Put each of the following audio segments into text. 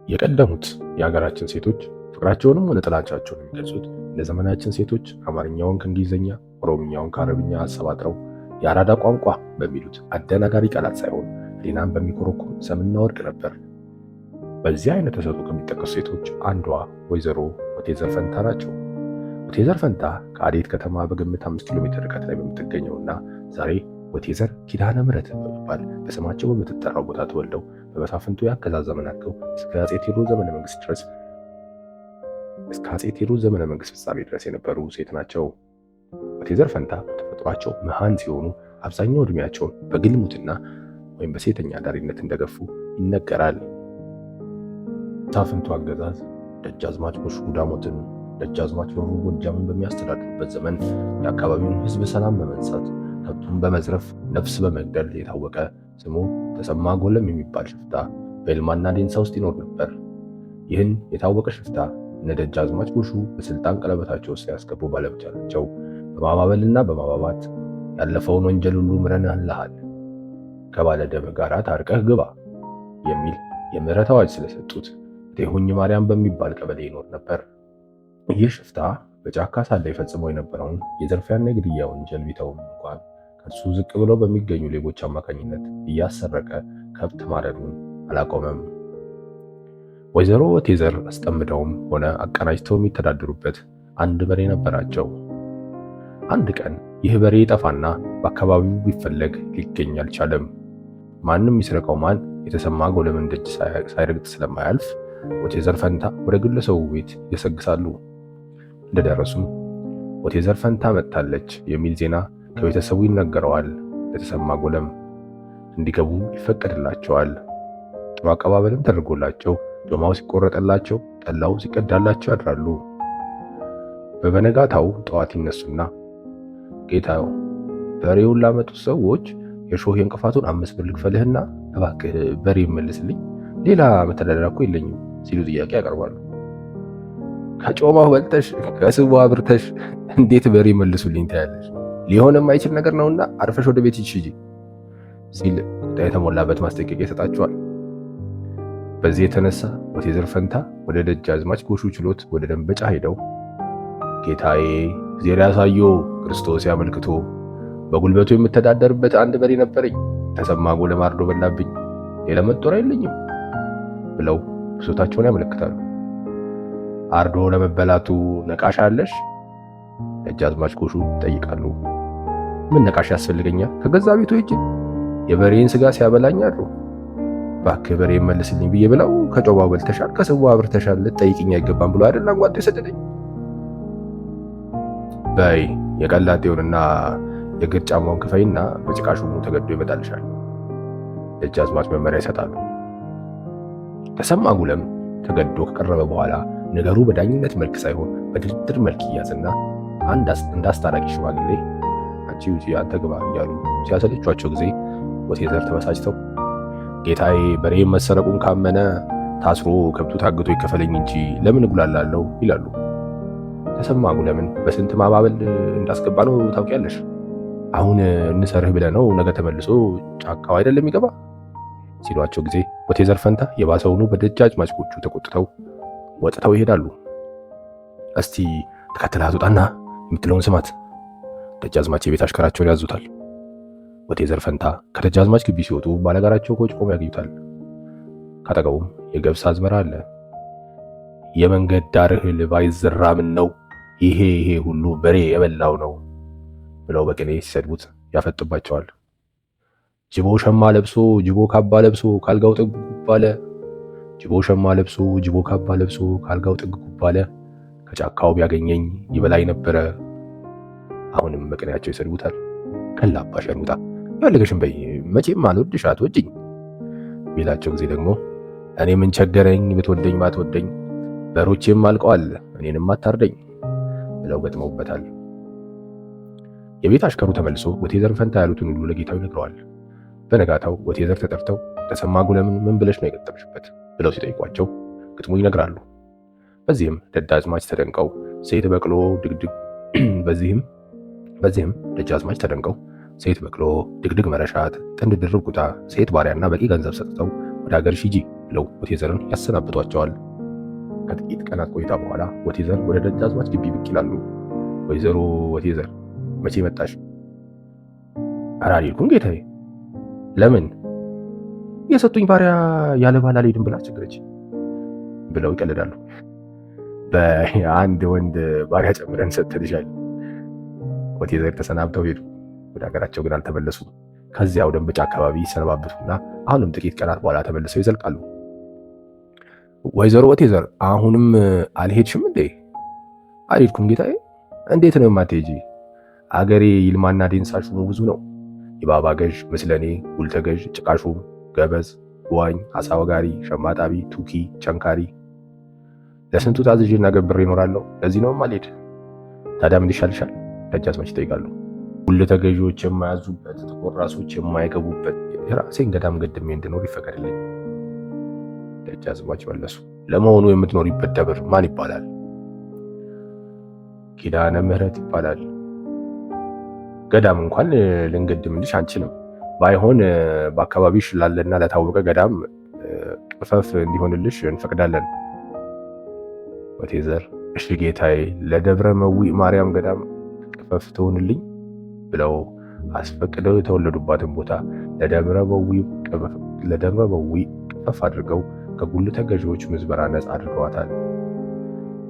የቀደሙት የሀገራችን ሴቶች ፍቅራቸውንም ሆነ ጥላቻቸውን የሚገልጹት እንደ ዘመናችን ሴቶች አማርኛውን ከእንግሊዝኛ፣ ኦሮምኛውን ከአረብኛ አሰባጥረው የአራዳ ቋንቋ በሚሉት አደናጋሪ ቃላት ሳይሆን ሌናን በሚኮረኩር ሰምና ወርቅ ነበር። በዚህ አይነት ተሰጥኦ ከሚጠቀሱ ሴቶች አንዷ ወይዘሮ ወቴዘር ፈንታ ናቸው። ወቴዘር ፈንታ ከአዴት ከተማ በግምት 5 ኪሎ ሜትር ርቀት ላይ በምትገኘውና ዛሬ ወቴዘር ኪዳነ ምሕረት በመባል በስማቸው በምትጠራው ቦታ ተወልደው በመሳፍንቱ የአገዛዝ ዘመናቸው እስከ አፄ ቴዎድሮስ ዘመነ መንግስት ፍጻሜ ድረስ የነበሩ ሴት ናቸው። ወቴዘር ፈንታ በተፈጥሯቸው መሃን ሲሆኑ አብዛኛው እድሜያቸውን በግልሙትና ወይም በሴተኛ አዳሪነት እንደገፉ ይነገራል። መሳፍንቱ አገዛዝ ደጃዝማች ጎሹ ዳሞትን፣ ደጃዝማች በሩ ጎጃምን በሚያስተዳድሩበት ዘመን የአካባቢውን ሕዝብ ሰላም በመንሳት ከብቱን በመዝረፍ ነፍስ በመግደል የታወቀ ስሙ ተሰማ ጎለም የሚባል ሽፍታ በይልማና ዴንሳ ውስጥ ይኖር ነበር። ይህን የታወቀ ሽፍታ እነ ደጃዝማች ጎሹ በስልጣን ቀለበታቸው ውስጥ ያስገቡ ባለመቻላቸው በማባበልና በማባባት ያለፈውን ወንጀል ሁሉ ምረንልሃል፣ ከባለ ደም ጋር ታርቀህ ግባ የሚል የምህረት አዋጅ ስለሰጡት ቴሁኝ ማርያም በሚባል ቀበሌ ይኖር ነበር። ይህ ሽፍታ በጫካ ሳለ የፈጽመው የነበረውን የዘርፊያና የግድያ ወንጀል ቢተውም እንኳን ከሱ ዝቅ ብለው በሚገኙ ሌቦች አማካኝነት እያሰረቀ ከብት ማረዱን አላቆመም። ወይዘሮ ወቴዘር አስጠምደውም ሆነ አቀናጅተው የሚተዳደሩበት አንድ በሬ ነበራቸው። አንድ ቀን ይህ በሬ ጠፋና በአካባቢው ቢፈለግ ሊገኝ አልቻለም። ማንም ይስረቀው ማን የተሰማ ጎለምን ደጅ ሳይረግጥ ስለማያልፍ ወቴዘር ፈንታ ወደ ግለሰቡ ቤት ይገሰግሳሉ። እንደደረሱም ወቴዘር ፈንታ መጥታለች የሚል ዜና ከቤተሰቡ ይነገረዋል። ለተሰማ ጎለም እንዲገቡ ይፈቀድላቸዋል። ጥሩ አቀባበልም ተደርጎላቸው ጮማው ሲቆረጠላቸው ጠላው ሲቀዳላቸው ያድራሉ። በበነጋታው ጠዋት ይነሱና ጌታው በሬውን ላመጡት ሰዎች የሾህ እንቅፋቱን 5 ብር ልክፈልህና እባክህ በሬ መልስልኝ፣ ሌላ መተዳደሪያ እኮ የለኝም ሲሉ ጥያቄ ያቀርባሉ። ከጮማው በልተሽ ከስቡ አብርተሽ እንዴት በሬ መልሱልኝ ታያለሽ? ሊሆን የማይችል ነገር ነውና አርፈሽ ወደ ቤት ሂጂ ሲል ቁጣ የተሞላበት ማስጠንቀቂያ ይሰጣቸዋል። በዚህ የተነሳ ወቴዘር ፈንታ ወደ ደጃዝማች ጎሹ ችሎት ወደ ደንበጫ ሄደው ጌታዬ እግዚአብሔር ያሳየው ክርስቶስ ያመልክቶ በጉልበቱ የምተዳደርበት አንድ በሬ ነበረኝ፣ ተሰማ ጎለም አርዶ በላብኝ፣ ሌላ መጦሪያ የለኝም ብለው ብሶታቸውን ያመለክታሉ። አርዶ ለመበላቱ ነቃሽ አለሽ? ደጃዝማች ጎሹ ይጠይቃሉ። ምን ነቃሽ ያስፈልገኛል? ከገዛ ቤቱ ሂጅ የበሬን ስጋ ሲያበላኝ አድሮ እባክህ በሬ መልስልኝ ብዬ ብለው ከጮባው በልተሻል፣ ከስቡ አብርተሻል፣ ልትጠይቅኝ አይገባም ብሎ አይደል አንጓጦ የሰደደኝ? በይ የቀላጤውንና የእግር ጫማውን ክፈይና በጭቃ ሹሙ ተገዶ ይመጣልሻል። ደጃዝማች መመሪያ ይሰጣሉ። ተሰማ ጎለም ተገዶ ከቀረበ በኋላ ነገሩ በዳኝነት መልክ ሳይሆን በድርድር መልክ ይያዝና እንደ አስታራቂ ሽማግሌ አንቺ ውጪ አንተ ግባ እያሉ ሲያሰለቿቸው ጊዜ ወቴዘር ተበሳጭተው ጌታዬ በሬ መሰረቁን ካመነ ታስሮ ከብቱ ታግቶ ይከፈለኝ እንጂ ለምን እጉላላለሁ ይላሉ። ተሰማ ጎለምን በስንት ማባበል እንዳስገባ ነው ታውቂያለሽ? አሁን እንሰርህ ብለህ ነው ነገ ተመልሶ ጫካው አይደለም ይገባ ሲሏቸው ጊዜ ወቴዘር ፈንታ የባሰውኑ በደጃዝማች ጎሹ ተቆጥተው ወጥተው ይሄዳሉ። እስቲ ተከትላት ውጣና የምትለውን ስማት። ደጃዝማች የቤት አሽከራቸውን ያዙታል። ወቴዘር ፈንታ ከደጃዝማች ግቢ ሲወጡ ባለጋራቸው ከውጭ ቆመው ያገኙታል። ካጠገቡም የገብስ አዝመራ አለ። የመንገድ ዳር እህል ባይዘራ ምን ነው ይሄ ሁሉ በሬ የበላው ነው ብለው በቅኔ ሲሰድቡት ያፈጥባቸዋል። ጅቦ ሸማ ለብሶ ጅቦ ካባ ለብሶ ካልጋው ጥግ ጉባለ፣ ጅቦ ሸማ ለብሶ ጅቦ ካባ ለብሶ ካልጋው ጥግ ጉባለ፣ ከጫካው ቢያገኘኝ ይበላይ ነበረ። አሁንም በቅኔያቸው ይሰድቡታል። ከላባ ሸርሙጣ ያለገሽም በይ መቼም አልወድሽ አትወጂኝ ቢላቸው ጊዜ ደግሞ እኔ ምን ቸገረኝ ብትወደኝ ባትወደኝ በሮቼም አልቀዋል እኔንም አታርደኝ ብለው ገጥመውበታል። የቤት አሽከሩ ተመልሶ ወቴዘር ፈንታ ያሉትን ሁሉ ለጌታው ይነግረዋል። በነጋታው ወቴዘር ተጠርተው ተሰማ ጎለምን ምን ብለሽ ነው የገጠምሽበት ብለው ሲጠይቋቸው ግጥሙ ይነግራሉ። በዚህም ደጃዝማች ተደንቀው ሴት በቅሎ ድግድግ በዚህም ደጃዝማች ተደንቀው ሴት በቅሎ ድግድግ መረሻት ጥንድ ድርብ ቁጣ ሴት ባሪያና በቂ ገንዘብ ሰጥተው ወደ ሀገርሽ ሂጂ ብለው ወቴዘርን ያሰናብቷቸዋል። ከጥቂት ቀናት ቆይታ በኋላ ወቴዘር ወደ ደጃዝማች ግቢ ብቅ ይላሉ። ወይዘሮ ወቴዘር መቼ መጣሽ? ኧረ አልሄድኩም ጌታዬ። ለምን? የሰጡኝ ባሪያ ያለ ባል አልሄድም ብላ አስቸገረች ብለው ይቀልዳሉ። በአንድ ወንድ ባሪያ ጨምረን ሰጥተንሻል። ወቴዘር ተሰናብተው ሄዱ። ወደ ሀገራቸው ግን አልተመለሱም። ከዚያው ደንበጫ አካባቢ ይሰነባበቱና አሁንም ጥቂት ቀናት በኋላ ተመልሰው ይዘልቃሉ። ወይዘሮ ወቴዘር አሁንም አልሄድሽም እንዴ? አልሄድኩም ጌታዬ። እንዴት ነው የማትሄጂ? አገሬ ይልማና ዴንሳ ሹሙ ብዙ ነው። የባባ ገዥ፣ ምስለኔ፣ ጉልተገዥ፣ ጭቃሹም፣ ገበዝ፣ ዋኝ፣ አሳ ወጋሪ፣ ሸማጣቢ፣ ቱኪ፣ ቸንካሪ ለስንቱ ታዝዤና ገብሬ እኖራለሁ። ለዚህ ነው ማልሄድ። ታዲያ ምን ይሻልሻል? ደጃዝማች ይጠይቃሉ። ጉልተ ገዢዎች የማያዙበት፣ ጥቁር ራሶች የማይገቡበት የራሴን ገዳም ገድሜ እንድኖር ይፈቀድልኝ። ደጃዝማች መለሱ። ለመሆኑ የምትኖሪበት ደብር ማን ይባላል? ኪዳነ ምሕረት ይባላል። ገዳም እንኳን ልንገድምልሽ አንችልም። ባይሆን በአካባቢሽ ላለና ለታወቀ ገዳም ቅፈፍ እንዲሆንልሽ እንፈቅዳለን። ወቴዘር እሺ ጌታዬ፣ ለደብረ መዊ ማርያም ገዳም ቅፈፍ ትሆንልኝ ብለው አስፈቅደው የተወለዱባትን ቦታ ለደብረ መዊ ቅፈፍ አድርገው ከጉልተ ገዢዎች ምዝበራ ነፃ አድርገዋታል።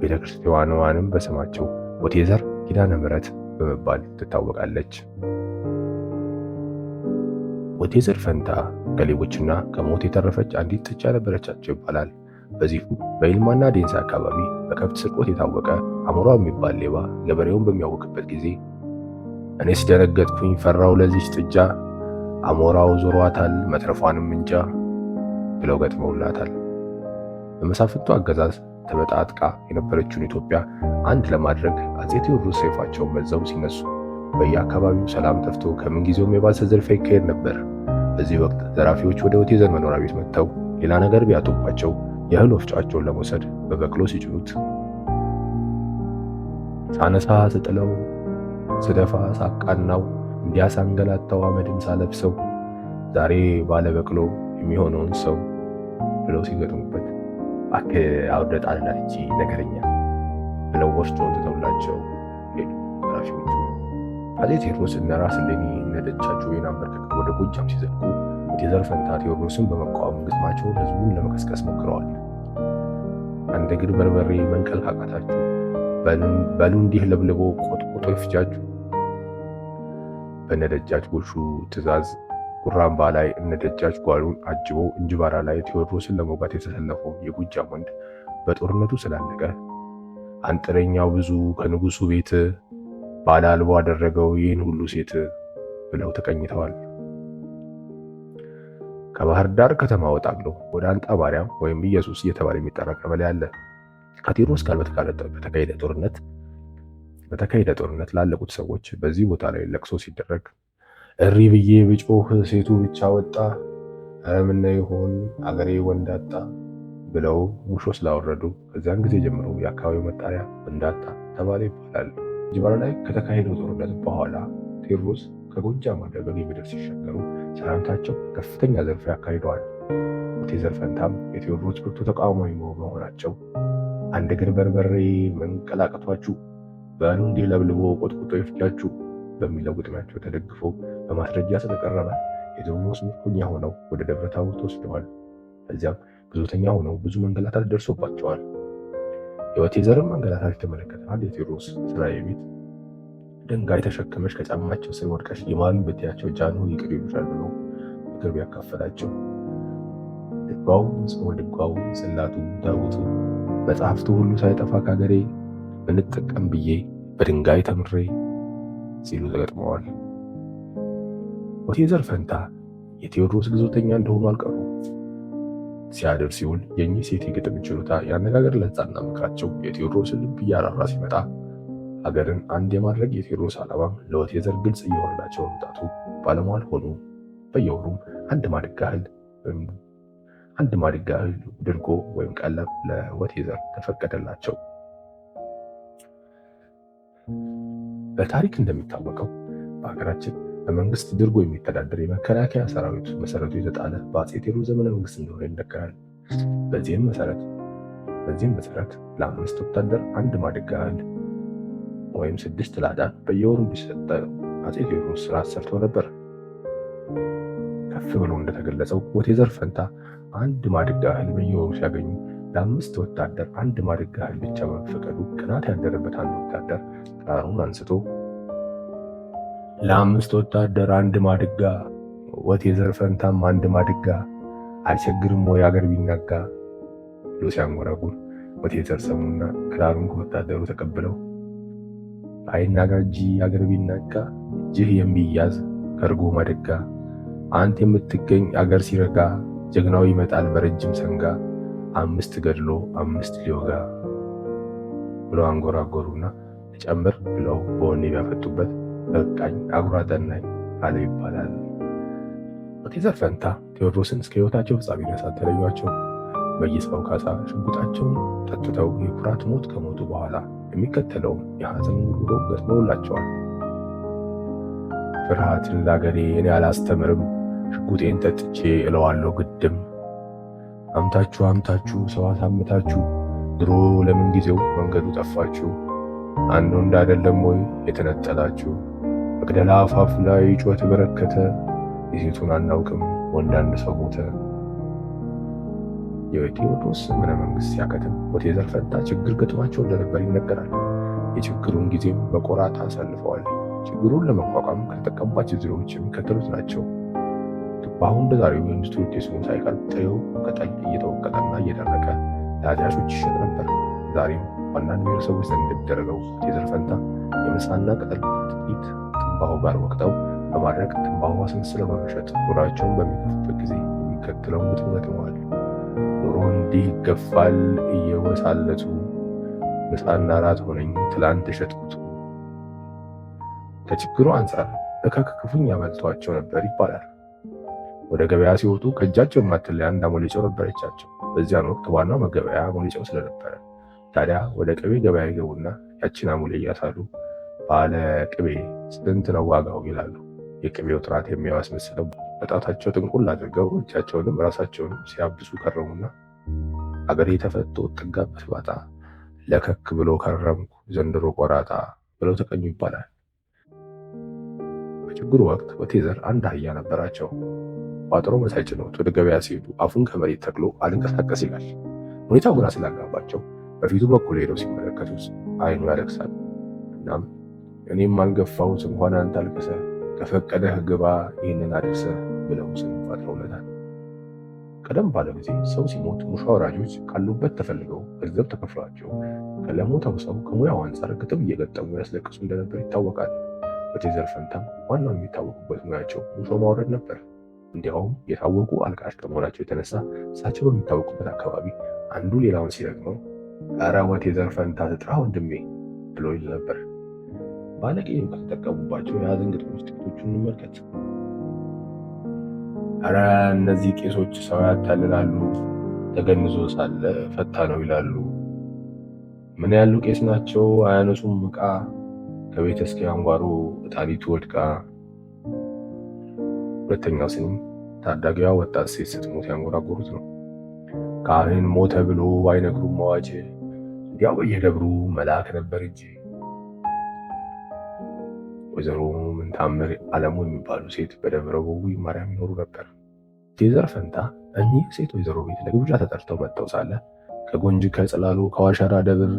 ቤተክርስቲያኗንም በስማቸው ወቴዘር ኪዳነ ምሕረት በመባል ትታወቃለች። ወቴዘር ፈንታ ከሌቦችና ከሞት የተረፈች አንዲት ጥጃ ነበረቻቸው ይባላል። በዚሁ በይልማና ዴንሳ አካባቢ በከብት ስርቆት የታወቀ አሞራ የሚባል ሌባ ገበሬውን በሚያውቅበት ጊዜ እኔስ ደነገጥኩኝ ፈራው ለዚች ጥጃ፣ አሞራው ዞሯታል መትረፏንም እንጃ ብለው ገጥመውላታል። በመሳፍንቱ አገዛዝ ተበጣጥቃ የነበረችውን ኢትዮጵያ አንድ ለማድረግ አፄ ቴዎድሮስ ሰይፋቸውን መዘው ሲነሱ በየአካባቢው ሰላም ጠፍቶ ከምንጊዜውም የባሰ ዝርፊያ ይካሄድ ነበር። በዚህ ወቅት ዘራፊዎች ወደ ወቴዘር መኖሪያ ቤት መጥተው ሌላ ነገር ቢያጡባቸው የእህል ወፍጫቸውን ለመውሰድ በበቅሎ ሲጭኑት ሳነሳ ስጥለው ስደፋ ሳቃናው እንዲያሳንገላታው አመድም ሳለብሰው ዛሬ ባለ በቅሎ የሚሆነውን ሰው ብለው ሲገጥሙበት አውርደ ጣልላት እንጂ ነገረኛ ብለው ወፍጮውን ትተውላቸው ሄዱ። ዘራፊዎቹ አፄ ቴዎድሮስ እነ ራስ እሌኒ እነ ደጃዝማች አንበርክከው ወደ ጎጃም ሲዘልቁ ወቴዘር ፈንታ ቴዎድሮስን በመቃወም ግጥማቸውን ህዝቡን ለመቀስቀስ ሞክረዋል። አንድ እግር በርበሬ መንቀል ካቃታችሁ በሉ እንዲህ ለብልቦ ቆጥቆጦ ይፍጃችሁ። በነደጃች ጎሹ ትእዛዝ ጉራምባ ላይ እነደጃች ጓሉን አጅበው እንጅባራ ላይ ቴዎድሮስን ለመውጋት የተሰለፈው የጎጃም ወንድ በጦርነቱ ስላለቀ አንጥረኛው ብዙ ከንጉሱ ቤት ባለ አልቦ አደረገው ይህን ሁሉ ሴት ብለው ተቀኝተዋል። ከባህር ዳር ከተማ ወጣ ብሎ ወደ አንጣ ማርያም ወይም ኢየሱስ እየተባለ የሚጠራ ቀበሌ አለ። ከቴዎድሮስ ጋር በተካሄደ ጦርነት ላለቁት ሰዎች በዚህ ቦታ ላይ ለቅሶ ሲደረግ እሪ ብዬ ብጮህ ሴቱ ብቻ ወጣ፣ ኧረ ምነው ይሆን አገሬ ወንዳጣ ብለው ሙሾ ስላወረዱ ከዚያን ጊዜ ጀምሮ የአካባቢው መጣሪያ ወንዳጣ ተባለ ይባላል። እንጅባራ ላይ ከተካሄደው ጦርነት በኋላ ቴዎድሮስ ከጎጃም ወደ በጌ ምድር ሲሻገሩ ሰራዊታቸው ከፍተኛ ዘርፊያ አካሂደዋል። ወቴዘር ፈንታም የቴዎድሮስ ብርቱ ተቃዋሚ በመሆናቸው አንድ እግር በርበሬ መንቀላቀቷችሁ በሉ እንዲህ ለብልቦ ቆጥቁጦ ይፍጃችሁ በሚለው ግጥሚያቸው ተደግፎ በማስረጃ ስለቀረበ የቴዎድሮስ ምርኮኛ ሆነው ወደ ደብረ ታቦር ተወስደዋል። ከዚያም ግዞተኛ ሆነው ብዙ መንገላታት ደርሶባቸዋል። የወቴዘርን መንገላታት የተመለከተ አንድ የቴዎድሮስ ስራዬ ቤት ድንጋይ ተሸክመሽ ከጫማቸው ስር ወድቀሽ የማሪ ብትያቸው ጃኖ ይቅር ይሉሻል ብሎ ምክር ቢያካፈላቸው ድጓው ጽወ ድጓው ጽላቱ ዳዊቱ መጽሐፍቱ ሁሉ ሳይጠፋ ካገሬ ብንጠቀም ብዬ በድንጋይ ተምሬ ሲሉ ተገጥመዋል። ወቴዘር ፈንታ የቴዎድሮስ ግዞተኛ እንደሆኑ አልቀሩ። ሲያድር ሲውል የእኚህ ሴት የግጥም ችሎታ ያነጋገር ለዛና ምክራቸው የቴዎድሮስን ልብ እያራራ ሲመጣ ሀገርን አንድ የማድረግ የቴዎድሮስ ዓላማ ለወቴዘር ግልጽ እየሆነላቸው መምጣቱ ባለሟል ሆኑ። በየወሩም አንድ ማድጋ እህል ድርጎ ወይም ቀለብ ለወቴዘር ተፈቀደላቸው። በታሪክ እንደሚታወቀው በሀገራችን በመንግስት ድርጎ የሚተዳደር የመከላከያ ሰራዊት መሰረቱ የተጣለ በአፄ ቴዎድሮስ ዘመነ መንግስት እንደሆነ ይነገራል። በዚህም መሰረት ለ5 ወታደር 1 ማድጋ እህል ወይም 6 ላዳን በየወሩ እንዲሰጠ አፄ ቴዎድሮስ ስርዓት ሰርተው ነበር። ከፍ ብሎ እንደተገለጸው ወቴዘር ፈንታ 1 ማድጋ እህል በየወሩ ሲያገኙ ለ5 ወታደር 1 ማድጋ እህል ብቻ በመፈቀዱ ቅናት ያደረበት አንድ ወታደር ክራሩን አንስቶ ለ5 ወታደር 1 ማድጋ ወቴዘር ፈንታም 1 ማድጋ አይቸግርም ወይ አገር ቢናጋ ብሎ ሲያንጎራጉር ወቴዘር ሰሙና ክራሩን ከወታደሩ ተቀብለው አይናጋ እንጂ አገር ቢናጋ እጅህ የሚያዝ ከርጎ ማድጋ አንተ የምትገኝ አገር ሲረጋ ጀግናው ይመጣል በረጅም ሰንጋ 5 ገድሎ 5 ሊወጋ ብሎ አንጎራጎሩና ጨምር ብለው በወኔ ቢያፈጡበት በቃኝ አጉራ ጠናኝ አለ ይባላል። ወቴዘር ፈንታ ቴዎድሮስን እስከ ሕይወታቸው ፍጻሜ ድረስ አልተለዩአቸው። በየስራው ካሳ ሽጉጣቸውን ጠጥተው የኩራት ሞት ከሞቱ በኋላ የሚከተለውን የሐዘን ጉሮሮ ገጥመውላቸዋል። ፍርሃትን ላገሬ እኔ አላስተምርም፣ ሽጉጤን ጠጥቼ እለዋለሁ ግድም። አምታችሁ ሰው አሳምታችሁ፣ ድሮ ለምን ጊዜው መንገዱ ጠፋችሁ። አንድ ወንድ አይደለም ወይ የተነጠላችሁ? መቅደላ አፋፍ ላይ ጩኸት በረከተ፣ የሴቱን አናውቅም ወንድ አንድ ሰው ሞተ። የቴዎድሮስ ዘመነ መንግስት ሲያከትም ወቴዘር ፈንታ ችግር ገጥሟቸው እንደነበር ይነገራል። የችግሩን ጊዜም በቆራጣ አሳልፈዋል። ችግሩን ለመቋቋም ከተጠቀሙባቸው ዘዴዎች የሚከተሉት ናቸው። ትንባሆ እንደ ዛሬው የኢንዱስትሪ ውጤት ሆኖ ሳይቀር ጥሬው ቅጠል እየተወቀጠና እየደረቀ ለአጫሾች ይሸጥ ነበር። ዛሬም በአንዳንድ ብሔረሰቦች ዘንድ እንደሚደረገው ወቴዘር ፈንታ የምሳና ቅጠል ከጥቂት ትንባሆ ጋር ወቅጠው በማድረቅ ትንባሆ አስመስለው በመሸጥ ኑሯቸውን በሚከፍቱበት ጊዜ የሚከተለውን ግጥም ገጥመዋል። ኑሮ እንዲህ ይገፋል እየወሳለቱ፣ ምሳና ራት ሆነኝ ትላንት የሸጥኩት። ከችግሩ አንጻር እከክ ክፉኛ በልቷቸው ነበር ይባላል። ወደ ገበያ ሲወጡ ከእጃቸው የማትለይ አንድ አሞሌ ጨው ነበረቻቸው። በዚያን ወቅት ዋናው መገበያ አሞሌ ጨው ስለነበረ ታዲያ ወደ ቅቤ ገበያ ይገቡና ያችን አሞሌ እያሳሉ ባለ ቅቤ ስንት ነው ዋጋው ይላሉ። የቅቤው ጥራት የሚያስመስለው በጣታቸው ጥንቁል አድርገው እጃቸውንም ራሳቸውንም ሲያብሱ ከረሙና አገሬ ተፈቶ ጥጋበት ባጣ ለከክ ብሎ ከረምኩ ዘንድሮ ቆራጣ ብለው ተቀኙ ይባላል። በችግሩ ወቅት ወቴዘር አንድ አህያ ነበራቸው። ቋጥሮ መሳይ ጭነውት ወደ ገበያ ሲሄዱ አፉን ከመሬት ተክሎ አልንቀሳቀስ ይላል። ሁኔታው ግራ ስላጋባቸው በፊቱ በኩል ሄደው ሲመለከቱት አይኑ ያለቅሳል። እናም እኔም አልገፋሁት እንኳን አንተ አልቅሰህ ከፈቀደህ ግባ ይህንን አድርሰህ ብለው ስም ፈጥረውለታል። ቀደም ባለ ጊዜ ሰው ሲሞት ሙሾ አውራጆች ካሉበት ተፈልገው ገንዘብ ተከፍሏቸው ለሞተው ሰው ከሙያው አንጻር ግጥም እየገጠሙ ያስለቅሱ እንደነበር ይታወቃል። ወቴዘር ፈንታም ዋናው የሚታወቁበት ሙያቸው ሙሾ ማውረድ ነበር። እንዲያውም የታወቁ አልቃሽ ከመሆናቸው የተነሳ እሳቸው በሚታወቁበት አካባቢ አንዱ ሌላውን ሲረግመው ኧረ ወቴዘር ፈንታ ትጥራ ወንድሜ ብሎ ይል ነበር። ባለጌ ከተጠቀሙባቸው የሐዘን ግጥሞች ጥቂቶቹን እንመልከት። ኧረ እነዚህ ቄሶች ሰው ያታልላሉ፣ ተገንዞ ሳለ ፈታ ነው ይላሉ። ምን ያሉ ቄስ ናቸው አያነሱም ዕቃ፣ ከቤተ ክርስቲያን ጓሮ ዕጣኒቱ ወድቃ። ሁለተኛው ስንኝ ታዳጊዋ ወጣት ሴት ስትሞት ያንጎራጎሩት ነው። ካህን ሞተ ብሎ አይነግሩም አዋጅ፣ እንዲያው በየደብሩ መልአክ ነበር እንጂ። ወይዘሮ ምንታምር ዓለሙ የሚባሉ ሴት በደብረ ቦዊ ማርያም ይኖሩ ነበር። ወቴዘር ፈንታ እኚህ ሴት ወይዘሮ ቤት ለግብዣ ተጠርተው መጥተው ሳለ ከጎንጅ ከጽላሉ ከዋሸራ ደብር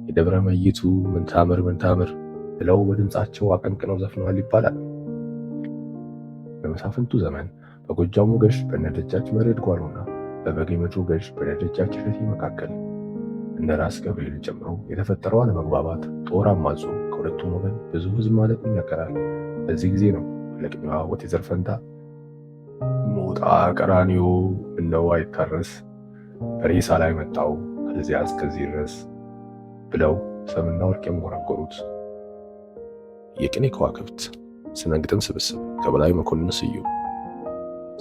የደብረ መይቱ ምንታምር ብለው በድምፃቸው አቀንቅነው ዘፍነዋል ይባላል። በመሳፍንቱ ዘመን በጎጃሙ ገዥ በነደጃች መርዕድ ጓሎና በበጌ ምድሩ ገዥ በነደጃች እሸቴ መካከል እነ ራስ ገብርኤልን ጨምሮ የተፈጠረው አለመግባባት ጦር አማዞ ከሁለቱም ወገን ብዙ ሕዝብ ማለቁ ይነገራል። በዚህ ጊዜ ነው ለቅሚዋ ወቴዘር ፈንታ ሞጣ ቀራኒዮ እነው አይታረስ በሬሳ ላይ መጣው ከዚያ እስከዚህ ድረስ ብለው ሰምና ወርቅ የሚጎራጎሩት። የቅኔ ከዋክብት ስነ ግጥም ስብስብ ከበላይ መኮንን ስዩም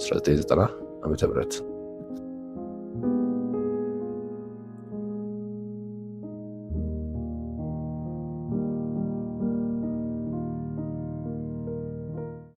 1990 ዓ.ም